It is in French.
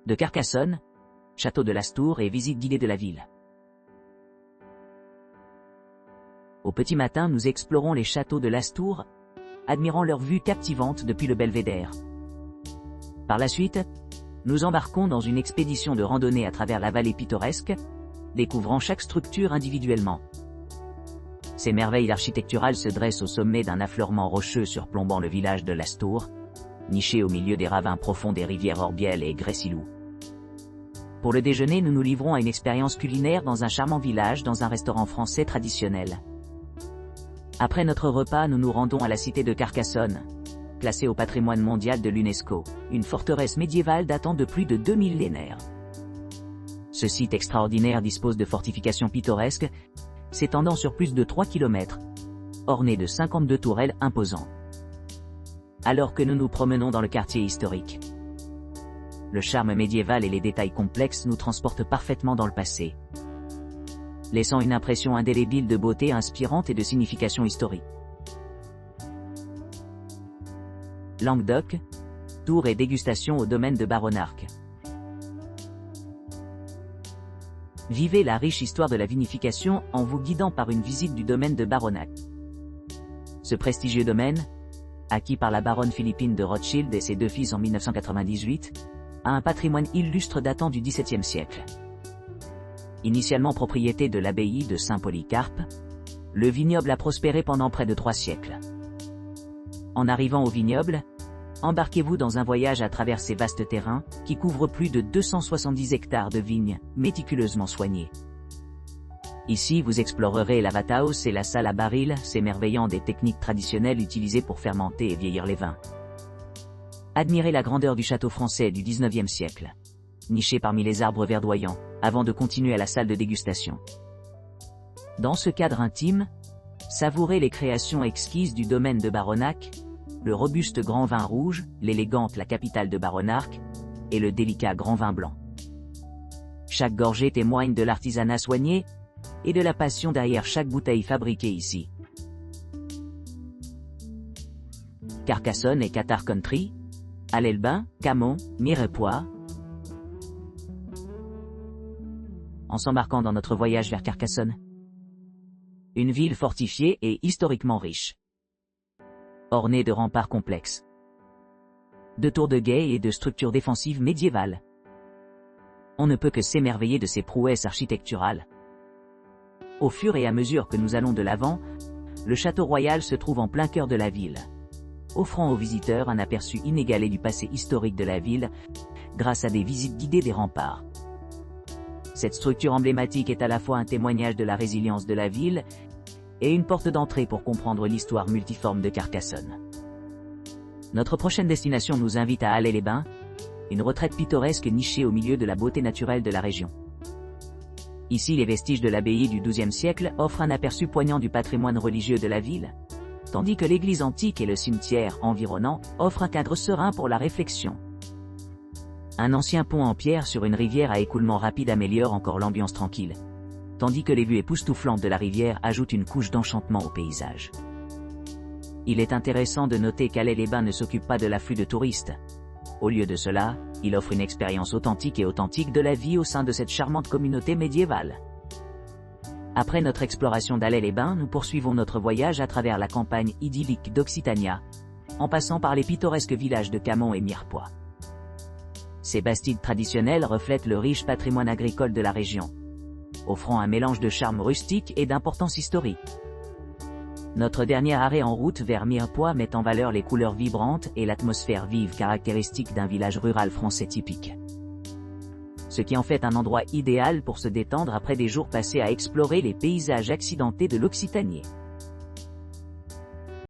de Carcassonne, château de l'Astour et visite guidée de la ville. Au petit matin, nous explorons les châteaux de l'Astour, admirant leur vue captivante depuis le belvédère. Par la suite, nous embarquons dans une expédition de randonnée à travers la vallée pittoresque, découvrant chaque structure individuellement. Ces merveilles architecturales se dressent au sommet d'un affleurement rocheux surplombant le village de l'Astour, niché au milieu des ravins profonds des rivières Orbiel et Gressilou. Pour le déjeuner, nous nous livrons à une expérience culinaire dans un charmant village dans un restaurant français traditionnel. Après notre repas, nous nous rendons à la cité de Carcassonne, classée au patrimoine mondial de l'UNESCO, une forteresse médiévale datant de plus de 2 millénaires. Ce site extraordinaire dispose de fortifications pittoresques, s'étendant sur plus de 3 km, ornées de 52 tourelles imposantes. Alors que nous nous promenons dans le quartier historique, le charme médiéval et les détails complexes nous transportent parfaitement dans le passé, laissant une impression indélébile de beauté inspirante et de signification historique. Languedoc, tour et dégustation au domaine de Baronarc. Vivez la riche histoire de la vinification en vous guidant par une visite du domaine de Baronarc. Ce prestigieux domaine, acquis par la baronne Philippine de Rothschild et ses 2 fils en 1998, a un patrimoine illustre datant du XVIIe siècle. Initialement propriété de l'abbaye de Saint-Polycarpe, le vignoble a prospéré pendant près de 3 siècles. En arrivant au vignoble, embarquez-vous dans un voyage à travers ces vastes terrains, qui couvrent plus de 270 hectares de vignes, méticuleusement soignées. Ici, vous explorerez la vat-house et la salle à baril, s'émerveillant des techniques traditionnelles utilisées pour fermenter et vieillir les vins. Admirez la grandeur du château français du XIXe siècle, niché parmi les arbres verdoyants, avant de continuer à la salle de dégustation. Dans ce cadre intime, savourez les créations exquises du domaine de Baronarc, le robuste grand vin rouge, l'élégante La Capitale de Baronarc, et le délicat grand vin blanc. Chaque gorgée témoigne de l'artisanat soigné, et de la passion derrière chaque bouteille fabriquée ici. Carcassonne et Qatar Country, Allez-les-Bains, Camon, Mirepoix. En s'embarquant dans notre voyage vers Carcassonne, une ville fortifiée et historiquement riche, ornée de remparts complexes, de tours de guet et de structures défensives médiévales. On ne peut que s'émerveiller de ces prouesses architecturales. Au fur et à mesure que nous allons de l'avant, le château royal se trouve en plein cœur de la ville, offrant aux visiteurs un aperçu inégalé du passé historique de la ville, grâce à des visites guidées des remparts. Cette structure emblématique est à la fois un témoignage de la résilience de la ville et une porte d'entrée pour comprendre l'histoire multiforme de Carcassonne. Notre prochaine destination nous invite à Allez-les-Bains, une retraite pittoresque nichée au milieu de la beauté naturelle de la région. Ici, les vestiges de l'abbaye du XIIe siècle offrent un aperçu poignant du patrimoine religieux de la ville, tandis que l'église antique et le cimetière environnant offrent un cadre serein pour la réflexion. Un ancien pont en pierre sur une rivière à écoulement rapide améliore encore l'ambiance tranquille, tandis que les vues époustouflantes de la rivière ajoutent une couche d'enchantement au paysage. Il est intéressant de noter qu'Allez-les-Bains ne s'occupe pas de l'afflux de touristes. Au lieu de cela, il offre une expérience authentique de la vie au sein de cette charmante communauté médiévale. Après notre exploration d'Allez-les-Bains, nous poursuivons notre voyage à travers la campagne idyllique d'Occitania, en passant par les pittoresques villages de Camon et Mirepoix. Ces bastides traditionnelles reflètent le riche patrimoine agricole de la région, offrant un mélange de charme rustique et d'importance historique. Notre dernier arrêt en route vers Mirepoix met en valeur les couleurs vibrantes et l'atmosphère vive caractéristique d'un village rural français typique, ce qui en fait un endroit idéal pour se détendre après des jours passés à explorer les paysages accidentés de l'Occitanie.